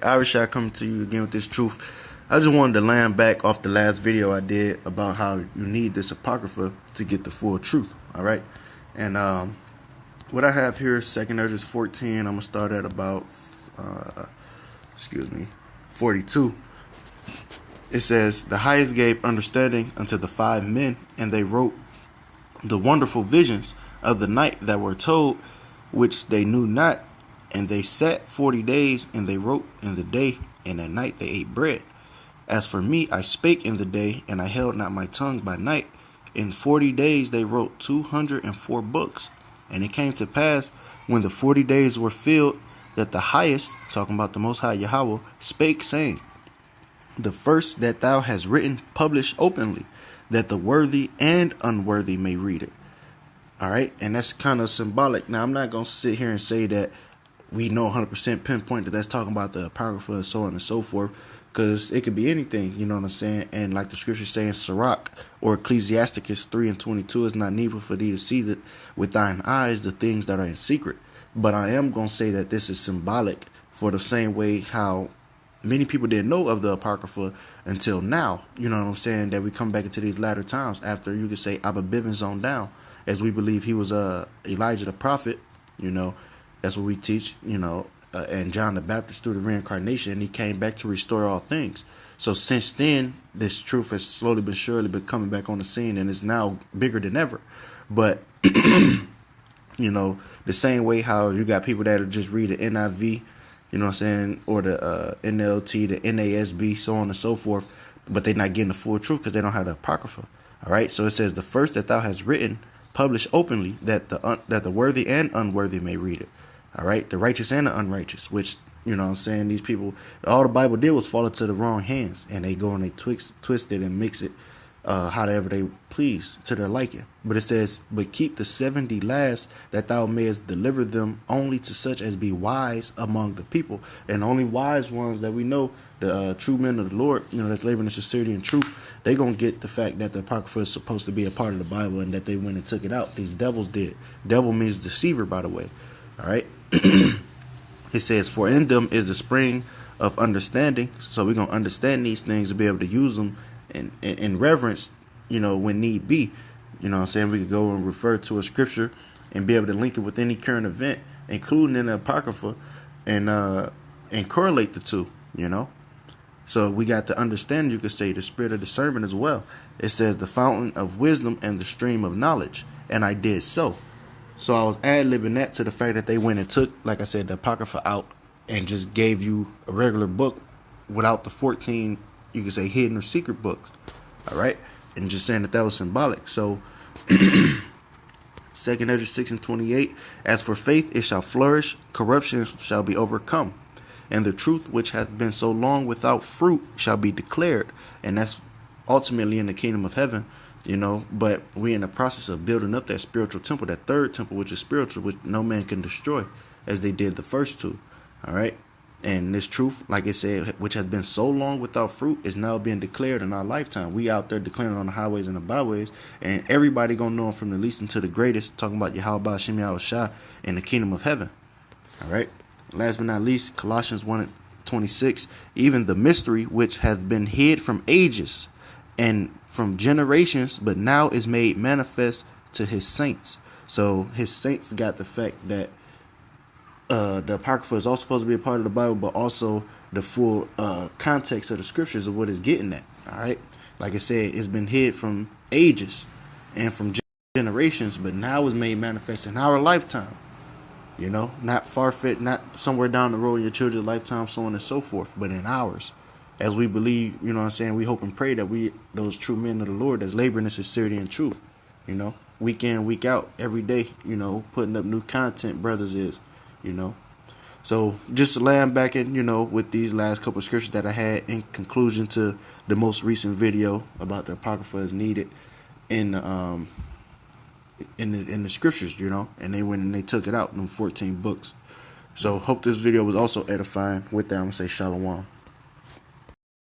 YAHWASHI coming to you again with this truth. I just wanted to land back off the last video I did about how you need this Apocrypha to get the full truth. Alright? And what I have here is 2 Ezra 14. I'm going to start at about 42. It says, "The highest gave understanding unto the 5 men, and they wrote the wonderful visions of the night that were told, which they knew not. And they sat 40 days, and they wrote in the day, and at night they ate bread. As for me, I spake in the day, and I held not my tongue by night. In 40 days they wrote 204 books. And it came to pass, when the 40 days were filled, that the highest," talking about the Most High Yahweh, "spake, saying, The first that thou hast written, publish openly, that the worthy and unworthy may read it." All right, and that's kind of symbolic. Now, I'm not going to sit here and say that we know 100% pinpoint that that's talking about the Apocrypha and so on and so forth, because it could be anything, you know what I'm saying? And like the scripture saying, Sirach or Ecclesiasticus 3:22, "It's not needful for thee to see that with thine eyes the things that are in secret." But I am going to say that this is symbolic for the same way how many people didn't know of the Apocrypha until now, you know what I'm saying, that we come back into these latter times after, you could say, Abba Bivens on down, as we believe he was Elijah the prophet, you know. That's what we teach, you know, and John the Baptist through the reincarnation, and he came back to restore all things. So since then, this truth has slowly but surely been coming back on the scene, and is now bigger than ever. But you know, the same way how you got people that just read the NIV, you know what I'm saying, or the NLT, the NASB, so on and so forth, but they're not getting the full truth because they don't have the Apocrypha. All right, so it says, "The first that thou hast written, publish openly, that the worthy and unworthy may read it." All right, the righteous and the unrighteous, which, you know what I'm saying, these people, all the Bible did was fall into the wrong hands, and they go and they twist it and mix it however they please to their liking. But it says, "But keep the 70 last, that thou mayest deliver them only to such as be wise among the people." And the only wise ones that we know, the true men of the Lord, you know, that's laboring in sincerity and truth, they gonna get the fact that the Apocrypha is supposed to be a part of the Bible, and that they went and took it out. These devils did. Devil means deceiver, by the way. All right. It says, "For in them is the spring of understanding." So we're gonna understand these things to be able to use them in reverence, you know, when need be. You know what I'm saying? We could go and refer to a scripture and be able to link it with any current event, including in the Apocrypha, and correlate the two, you know. So we got to understand, you could say, the spirit of discernment as well. It says, "The fountain of wisdom and the stream of knowledge, and I did so." So I was ad-libbing that to the fact that they went and took, like I said, the Apocrypha out and just gave you a regular book without the 14, you could say, hidden or secret books. All right? And just saying that that was symbolic. So 2 Ezra 6:28, "As for faith, it shall flourish, corruption shall be overcome, and the truth which hath been so long without fruit shall be declared." And that's ultimately in the kingdom of heaven, you know. But we're in the process of building up that spiritual temple, that third temple, which is spiritual, which no man can destroy, as they did the first two. All right. And this truth, like I said, which has been so long without fruit, is now being declared in our lifetime. We out there declaring on the highways and the byways, and everybody gonna know him from the least unto the greatest, talking about YAHWAH, BAHASHAM, YAHWASHI in the kingdom of heaven. All right. Last but not least, Colossians 1:26, "Even the mystery which hath been hid from ages and from generations, but now is made manifest to his saints." So his saints got the fact that the Apocrypha is also supposed to be a part of the Bible, but also the full context of the scriptures of what it's getting at. All right, like I said, it's been hid from ages and from generations, but now is made manifest in our lifetime. You know, not far-fetched, not somewhere down the road in your children's lifetime, so on and so forth, but in ours. As we believe, you know what I'm saying, we hope and pray that we, those true men of the Lord that's laboring in sincerity and truth, you know, week in, week out, every day, you know, putting up new content, brothers is, you know. So just laying back in, you know, with these last couple of scriptures that I had in conclusion to the most recent video about the Apocrypha is needed in the scriptures, you know, and they went and they took it out in them 14 books. So hope this video was also edifying. With that, I'm gonna say shalom.